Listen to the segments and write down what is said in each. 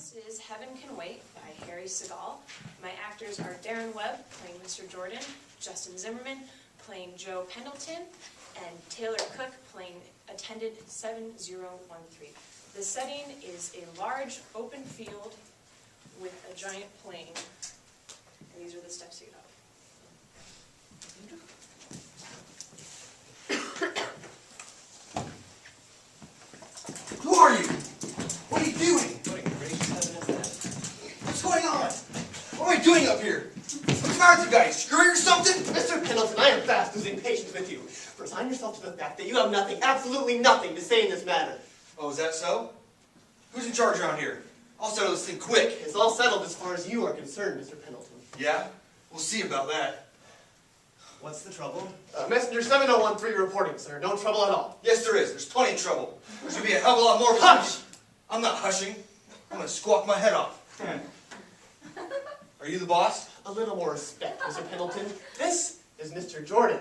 This is Heaven Can Wait by Harry Segall. My actors are Darren Webb, playing Mr. Jordan, Justin Zimmerman, playing Joe Pendleton, and Taylor Cook, playing Attendant 7013. The setting is a large open field with a giant plane, and these are the steps you go. Who are you? What are you doing? What's going on? What am I doing up here? What's the matter with you guys? Screwing or something? Mr. Pendleton, I am fast losing patience with you. Resign yourself to the fact that you have nothing, absolutely nothing to say in this matter. Oh, is that so? Who's in charge around here? I'll settle this thing quick. It's all settled as far as you are concerned, Mr. Pendleton. Yeah? We'll see about that. What's the trouble? Messenger 7013 reporting, sir. No trouble at all. Yes, there is. There's plenty of trouble. There's going to be a hell of a lot more. Hush! I'm not hushing. I'm going to squawk my head off. Are you the boss? A little more respect, Mr. Pendleton. This is Mr. Jordan.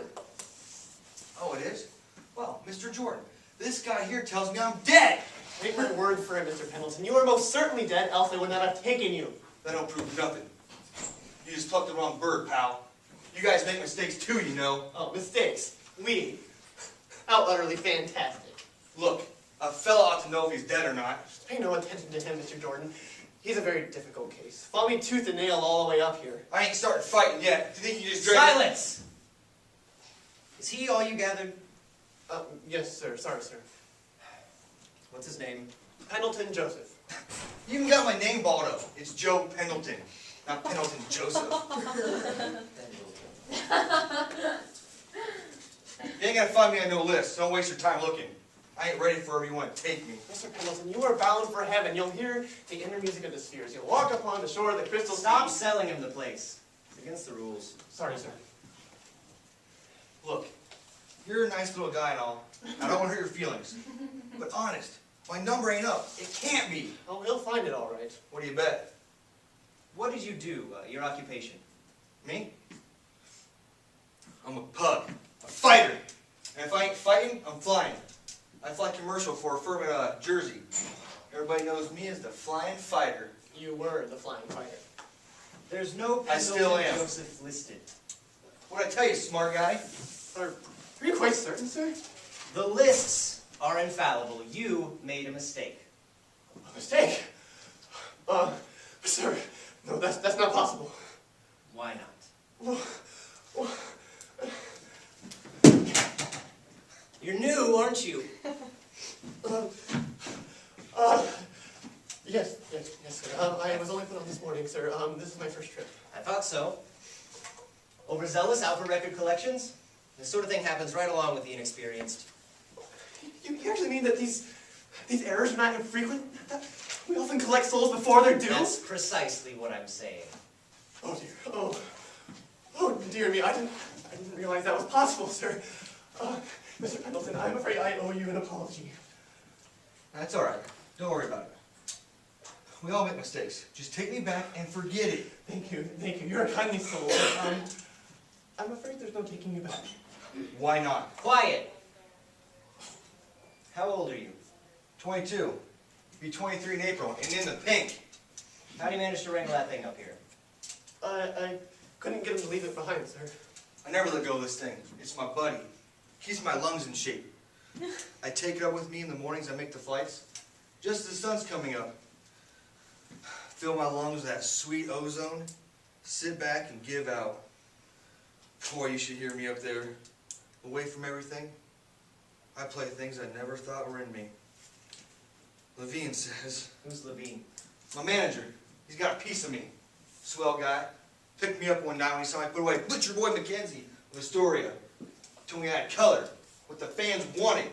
Oh, it is? Well, Mr. Jordan, this guy here tells me I'm dead. Take my word for it, Mr. Pendleton. You are most certainly dead, else I would not have taken you. That don't prove nothing. You just plucked the wrong bird, pal. You guys make mistakes too, you know. Oh, mistakes. We. How utterly fantastic. Look, a fella ought to know if he's dead or not. Just pay no attention to him, Mr. Jordan. He's a very difficult case. Follow me tooth and nail all the way up here. I ain't started fighting yet. Do you think you just dragged... Silence! Is he all you gathered? Yes, sir. Sorry, sir. What's his name? Pendleton Joseph. You even got my name balled up. It's Joe Pendleton, not Pendleton Joseph. You ain't gonna find me on no list, so don't waste your time looking. I ain't ready for wherever you want to take me. Mr. Pendleton, you are bound for heaven. You'll hear the inner music of the spheres. You'll walk upon the shore of the crystal Stop sea. selling him the place. It's against the rules. Sorry, sir. Look, you're a nice little guy and all. I don't want to hurt your feelings. But honest, my number ain't up. It can't be. Oh, he'll find it all right. What do you bet? What did you do? Your occupation? Me? I'm a pug. A fighter. And if I ain't fighting, I'm flying. I fly commercial for a firm in Jersey. Everybody knows me as the Flying Fighter. You were the flying fighter. There's no I still Pendleton am. Joseph listed. What'd I tell you, smart guy? Are you quite certain, sir? The lists are infallible. You made a mistake. A mistake? Sir, no, that's not possible. Why not? Well, You're new, aren't you? yes, sir. I was only put on this morning, sir. This is my first trip. I thought so. Overzealous out for record collections? This sort of thing happens right along with the inexperienced. You actually mean that these errors are not infrequent? That we often collect souls before they're due? That's precisely what I'm saying. Oh dear. Oh dear me. I didn't realize that was possible, sir. Mr. Pendleton, I'm afraid I owe you an apology. That's all right. Don't worry about it. We all make mistakes. Just take me back and forget it. Thank you. You're a kindly soul. I'm afraid there's no taking you back. Why not? Quiet! How old are you? 22. Be 23 in April and in the pink. How do you manage to wrangle that thing up here? I couldn't get him to leave it behind, sir. I never let go of this thing. It's my buddy. Keeps my lungs in shape. I take it up with me in the mornings I make the flights. Just as the sun's coming up. Fill my lungs with that sweet ozone. Sit back and give out. Boy, you should hear me up there. Away from everything. I play things I never thought were in me. Levine says... Who's Levine? My manager. He's got a piece of me. Swell guy. Picked me up one night when he saw me put away Butcher Boy Mackenzie of Astoria. Told me I had color. What the fans wanted.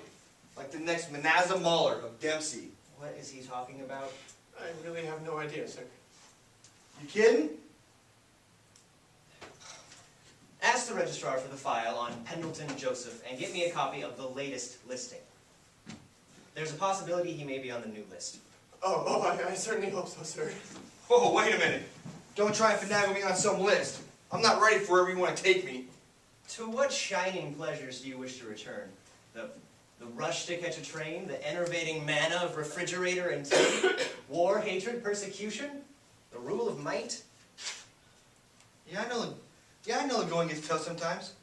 Like the next Manasseh Mahler of Dempsey. What is he talking about? I really have no idea, sir. You kidding? Ask the registrar for the file on Pendleton Joseph and get me a copy of the latest listing. There's a possibility he may be on the new list. I certainly hope so, sir. Oh, wait a minute. Don't try and finagle me on some list. I'm not ready for wherever you want to take me. To what shining pleasures do you wish to return? The The rush to catch a train, the enervating manna of refrigerator and tea, war, hatred, persecution, the rule of might. Yeah, I know the going gets tough sometimes,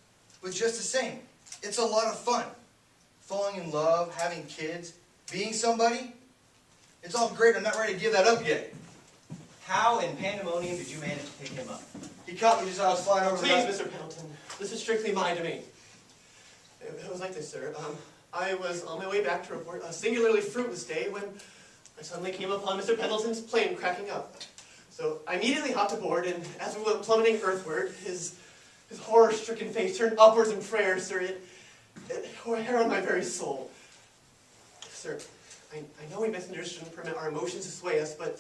but just the same, it's a lot of fun. Falling in love, having kids, being somebody, it's all great. I'm not ready to give that up yet. How in pandemonium did you manage to pick him up? He caught me just as I was flying over Please, the... Mr. Pendleton, this is strictly my domain. It was like this, sir. I was on my way back to report a singularly fruitless day when I suddenly came upon Mr. Pendleton's plane cracking up. So I immediately hopped aboard, and as we went plummeting earthward, his horror-stricken face turned upwards in prayer, sir. It tore a hair on my very soul. Sir, I know we messengers shouldn't permit our emotions to sway us, but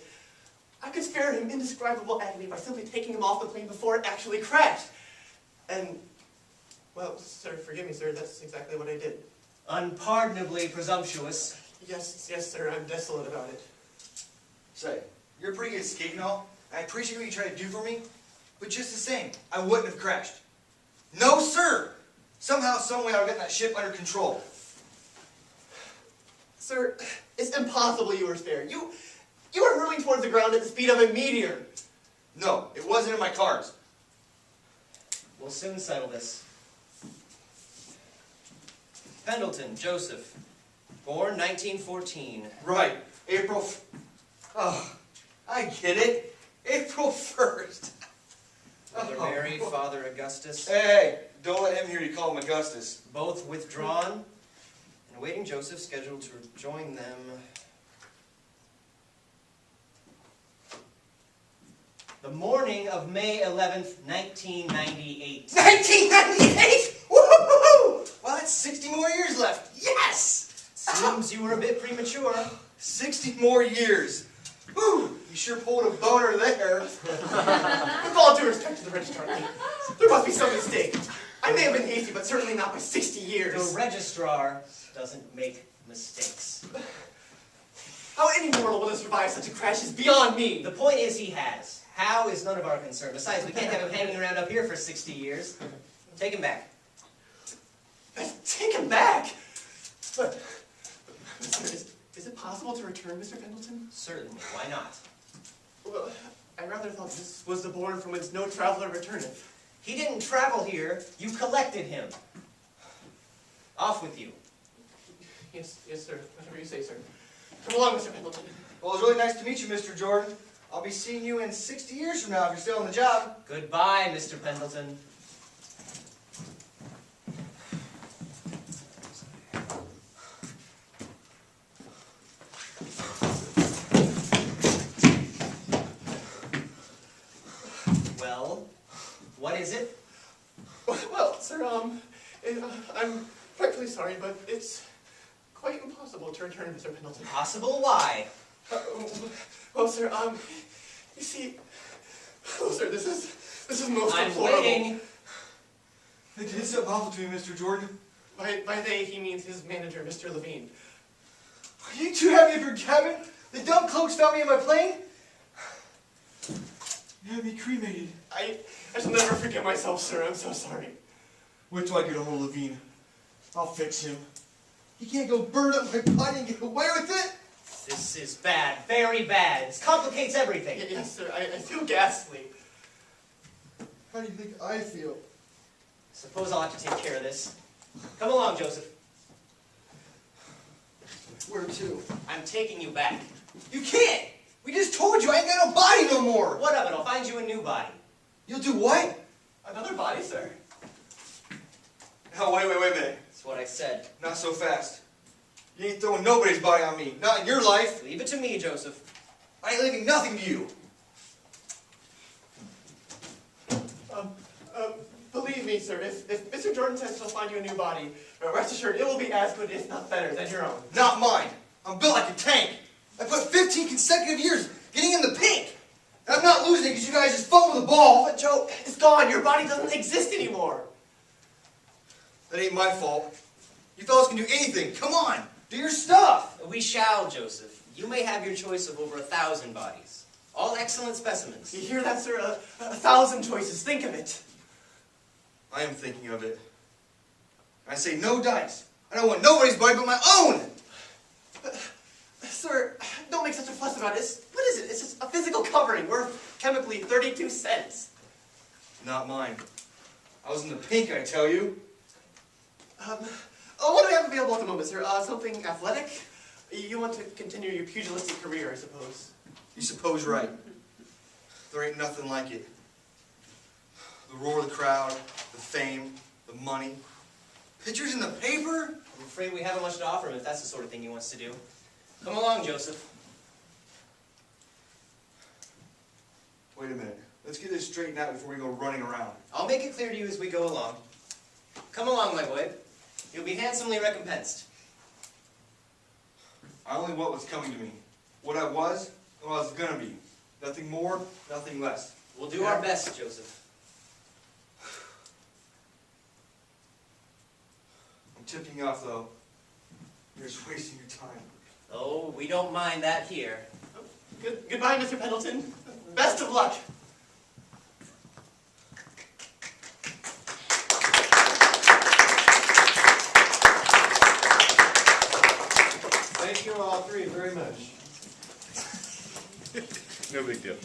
I could spare him indescribable agony by simply taking him off the plane before it actually crashed. And, well, sir, forgive me, sir, that's exactly what I did. Unpardonably presumptuous. Yes, sir, I'm desolate about it. Say, you're a pretty good skate and all. I appreciate what you try to do for me, but just the same, I wouldn't have crashed. No, sir! Somehow, someway, I would get that ship under control. Sir, it's impossible you were spared. You were hurtling towards the ground at the speed of a meteor. No, it wasn't in my cards. We'll soon settle this. Pendleton, Joseph. Born 1914. Right, Oh, I get it. April 1st. Mother Mary, Father Augustus. Hey, don't let him hear you call him Augustus. Both withdrawn, and awaiting Joseph, scheduled to join them. The morning of May 11th, 1998. 1998? Woo-hoo-hoo! Well, that's 60 more years left. Yes! Seems you were a bit premature. 60 more years. Whew, you sure pulled a boner there. With all due respect to the registrar, there must be some mistake. I may have been hasty, but certainly not by 60 years. The registrar doesn't make mistakes. How any mortal will survive such a crash is beyond me. The point is he has. How is none of our concern. Besides, we can't have him hanging around up here for 60 years. Take him back. Take him back! But, sir, is it possible to return Mr. Pendleton? Certainly. Why not? Well, I rather thought this was the bourne from whence no traveler returneth. He didn't travel here. You collected him. Off with you. Yes, sir. Whatever you say, sir. Come along, Mr. Pendleton. Well, it was really nice to meet you, Mr. Jordan. I'll be seeing you in 60 years from now if you're still on the job. Goodbye, Mr. Pendleton. Well, what is it? Well, sir, I'm frightfully sorry, but it's quite impossible to return Mr. Pendleton. Possible? Why? Well, sir, you see, oh, sir, this is most I'm deplorable. waiting. They did something awful to me, Mr. Jordan. By they, he means his manager, Mr. Levine. Are you too happy for your cabin? The dumb cloaks found me in my plane? You had me cremated. I shall never forgive myself, sir. I'm so sorry. Wait till I get a hold of Levine. I'll fix him. He can't go burn up my body and get away with it. This is bad. Very bad. This complicates everything. Yes, sir. I feel ghastly. How do you think I feel? Suppose I'll have to take care of this. Come along, Joseph. Where to? I'm taking you back. You can't! We just told you I ain't got no body no more! What of it? I'll find you a new body. You'll do what? Another body, sir. Oh, wait a minute. That's what I said. Not so fast. You ain't throwing nobody's body on me. Not in your life. Leave it to me, Joseph. I ain't leaving nothing to you. Believe me, sir, if Mr. Jordan says he'll find you a new body, rest assured it will be as good, if not better, than your own. Not mine. I'm built like a tank. I put 15 consecutive years getting in the pink. And I'm not losing because you guys just fumble the ball. But Joe, it's gone. Your body doesn't exist anymore. That ain't my fault. You fellas can do anything. Come on. Do your stuff. We shall, Joseph. You may have your choice of over 1,000 bodies. All excellent specimens. You hear that, sir? 1,000 choices. Think of it. I am thinking of it. I say no dice. I don't want nobody's body but my own! Sir, don't make such a fuss about it. What is it? It's just a physical covering worth chemically 32 cents. Not mine. I was in the pink, I tell you. What do we have available at the moment, sir? Something athletic? You want to continue your pugilistic career, I suppose. You suppose right. There ain't nothing like it. The roar of the crowd, the fame, the money. Pictures in the paper? I'm afraid we haven't much to offer him if that's the sort of thing he wants to do. Come along, Joseph. Wait a minute. Let's get this straightened out before we go running around. I'll make it clear to you as we go along. Come along, my boy. You'll be handsomely recompensed. I only want what's coming to me. What I was, and what I was gonna be. Nothing more, nothing less. We'll do our best, Joseph. I'm tipping off, though. You're just wasting your time. Oh, we don't mind that here. Goodbye, Mr. Pendleton. Best of luck. Thank you all three very much. No big deal.